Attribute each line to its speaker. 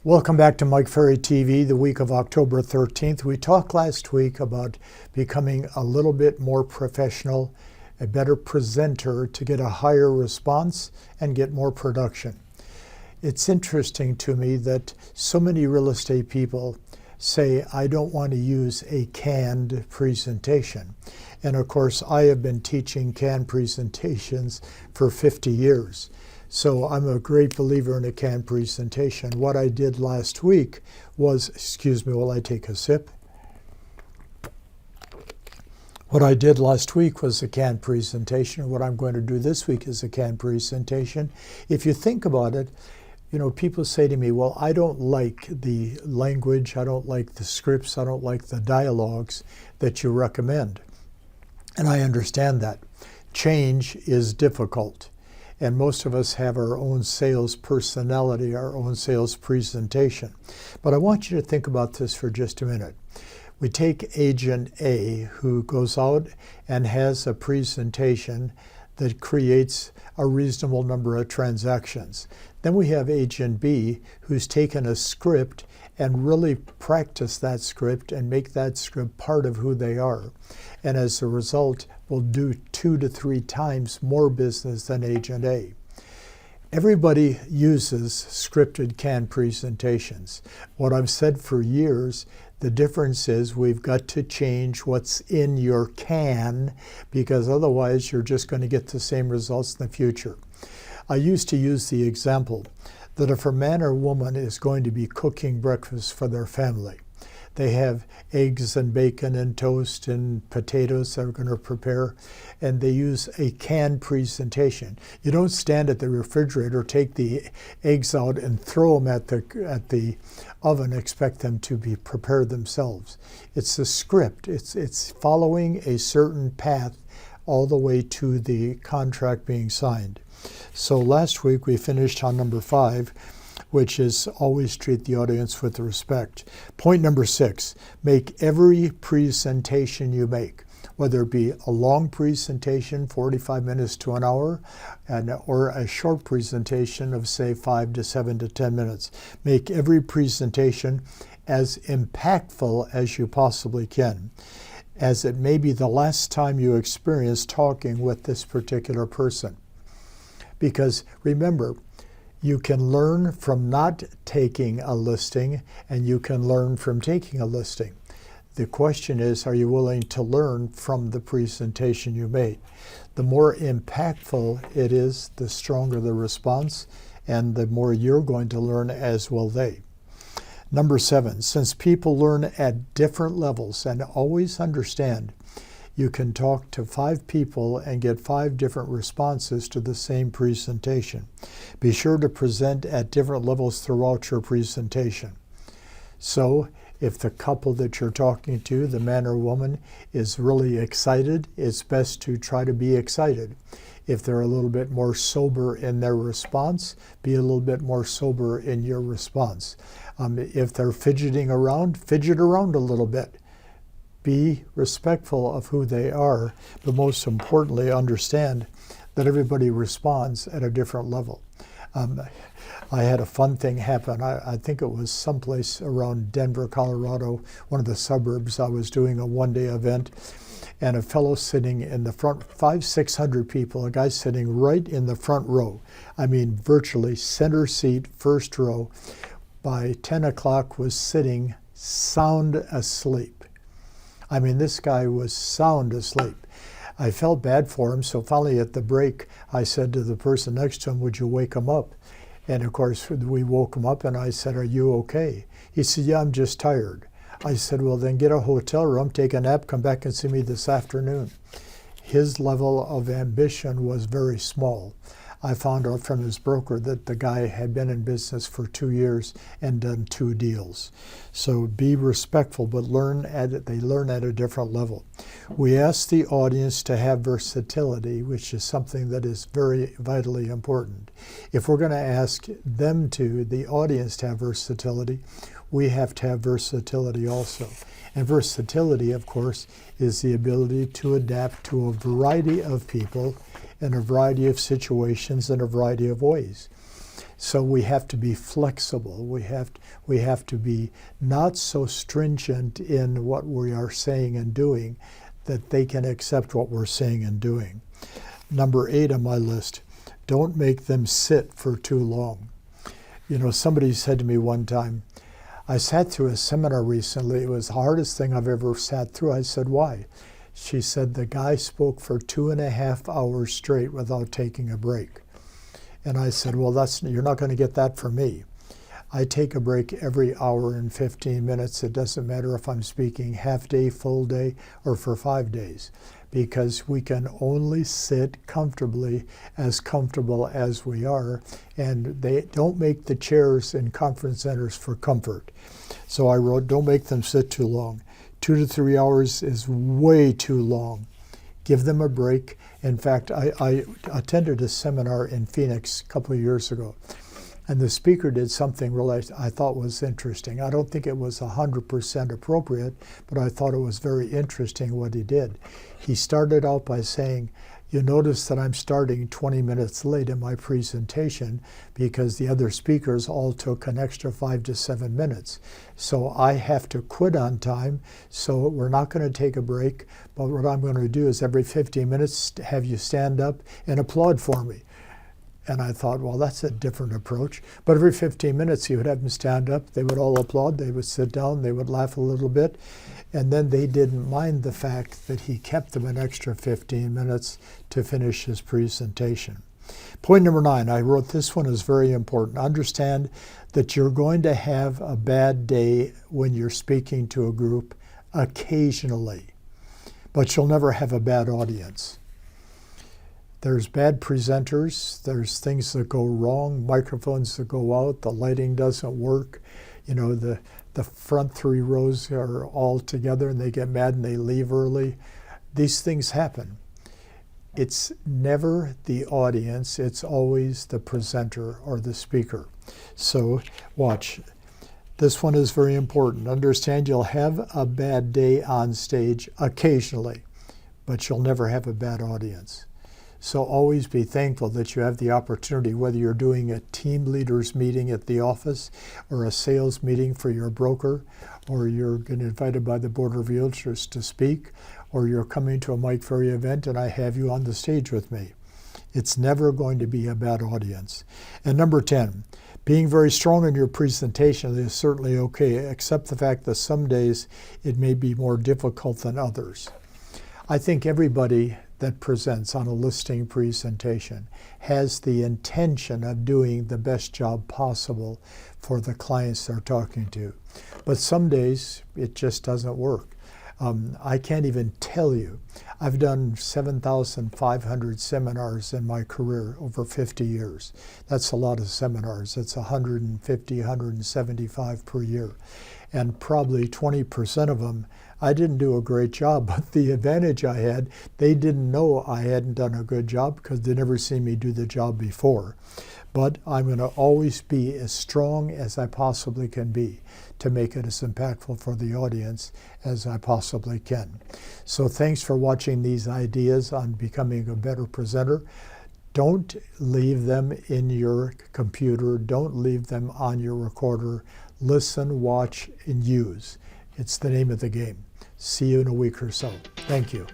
Speaker 1: Welcome back to Mike Ferry TV, the week of October 13th. We talked last week about becoming a little bit more professional, a better presenter to get a higher response and get more production. It's interesting to me that so many real estate people say, I don't want to use a canned presentation. And of course, I have been teaching canned presentations for 50 years. So I'm a great believer in a canned presentation. What I did last week was, excuse me while I take a sip. What I did last week was a canned presentation. What I'm going to do this week is a canned presentation. If you think about it, you know, people say to me, well, I don't like the language, I don't like the scripts, I don't like the dialogues that you recommend. And I understand that. Change is difficult. And most of us have our own sales personality, our own sales presentation. But I want you to think about this for just a minute. We take Agent A, who goes out and has a presentation that creates a reasonable number of transactions. Then we have Agent B, who's taken a script and really practice that script and make that script part of who they are. And as a result, will do 2 to 3 times more business than Agent A. Everybody uses scripted canned presentations. What I've said for years, the difference is we've got to change what's in your can, because otherwise you're just going to get the same results in the future. I used to use the example that if a man or woman is going to be cooking breakfast for their family, they have eggs and bacon and toast and potatoes they're going to prepare, and they use a canned presentation. You don't stand at the refrigerator, take the eggs out and throw them at the oven, expect them to be prepared themselves. It's a script. It's following a certain path all the way to the contract being signed. So last week we finished on number 5, which is always treat the audience with respect. Point number 6, make every presentation you make, whether it be a long presentation, 45 minutes to an hour, or a short presentation of say 5 to 7 to 10 minutes. Make every presentation as impactful as you possibly can, as it may be the last time you experience talking with this particular person. Because remember, you can learn from not taking a listing, and you can learn from taking a listing. The question is, are you willing to learn from the presentation you made? The more impactful it is, the stronger the response, and the more you're going to learn, as will they. Number 7, since people learn at different levels, and always understand, you can talk to 5 people and get 5 different responses to the same presentation. Be sure to present at different levels throughout your presentation. So if the couple that you're talking to, the man or woman, is really excited, it's best to try to be excited. If they're a little bit more sober in their response, be a little bit more sober in your response. If they're fidgeting around, fidget around a little bit. Be respectful of who they are, but most importantly, understand that everybody responds at a different level. I had a fun thing happen. I think it was someplace around Denver, Colorado, one of the suburbs. I was doing a one-day event, and a fellow sitting in the front, 500-600 people, a guy sitting right in the front row. I mean, virtually center seat, first row, by 10 o'clock was sitting sound asleep. I mean, this guy was sound asleep. I felt bad for him, so finally at the break, I said to the person next to him, would you wake him up? And of course, we woke him up, and I said, are you okay? He said, yeah, I'm just tired. I said, well, then get a hotel room, take a nap, come back and see me this afternoon. His level of ambition was very small. I found out from his broker that the guy had been in business for 2 years and done 2 deals. So be respectful, but they learn at a different level. We ask the audience to have versatility, which is something that is very vitally important. If we're going to ask them to, the audience, to have versatility, we have to have versatility also. And versatility, of course, is the ability to adapt to a variety of people in a variety of situations in a variety of ways. So we have to be flexible. We have to be not so stringent in what we are saying and doing that they can accept what we're saying and doing. Number 8 on my list, don't make them sit for too long. You know, somebody said to me one time, I sat through a seminar recently. It was the hardest thing I've ever sat through. I said, why? She said, the guy spoke for 2.5 hours straight without taking a break. And I said, well, you're not going to get that from me. I take a break every hour and 15 minutes. It doesn't matter if I'm speaking half day, full day, or for 5 days, because we can only sit comfortably as we are, and they don't make the chairs in conference centers for comfort. So I wrote, don't make them sit too long. 2 to 3 hours is way too long. Give them a break. In fact, I attended a seminar in Phoenix a couple of years ago, and the speaker did something really I thought was interesting. I don't think it was 100% appropriate, but I thought it was very interesting what he did. He started out by saying, you notice that I'm starting 20 minutes late in my presentation because the other speakers all took an extra 5 to 7 minutes. So I have to quit on time, so we're not going to take a break, but what I'm going to do is every 15 minutes have you stand up and applaud for me. And I thought, well, that's a different approach. But every 15 minutes, you would have them stand up. They would all applaud. They would sit down. They would laugh a little bit. And then they didn't mind the fact that he kept them an extra 15 minutes to finish his presentation. Point number 9, I wrote this one is very important. Understand that you're going to have a bad day when you're speaking to a group occasionally, but you'll never have a bad audience. There's bad presenters, there's things that go wrong, microphones that go out, the lighting doesn't work, you know, the front 3 rows are all together and they get mad and they leave early. These things happen. It's never the audience, it's always the presenter or the speaker. So watch. This one is very important. Understand you'll have a bad day on stage occasionally, but you'll never have a bad audience. So always be thankful that you have the opportunity, whether you're doing a team leaders meeting at the office or a sales meeting for your broker, or you're getting invited by the Board of Realtors to speak, or you're coming to a Mike Ferry event and I have you on the stage with me. It's never going to be a bad audience. And number 10, being very strong in your presentation is certainly okay, except the fact that some days it may be more difficult than others. I think everybody that presents on a listing presentation has the intention of doing the best job possible for the clients they're talking to. But some days it just doesn't work. I can't even tell you. I've done 7,500 seminars in my career over 50 years. That's a lot of seminars. It's 150, 175 per year. And probably 20% of them, I didn't do a great job, but the advantage I had, they didn't know I hadn't done a good job because they'd never seen me do the job before. But I'm going to always be as strong as I possibly can be to make it as impactful for the audience as I possibly can. So thanks for watching these ideas on becoming a better presenter. Don't leave them in your computer. Don't leave them on your recorder. Listen, watch, and use. It's the name of the game. See you in a week or so. Thank you.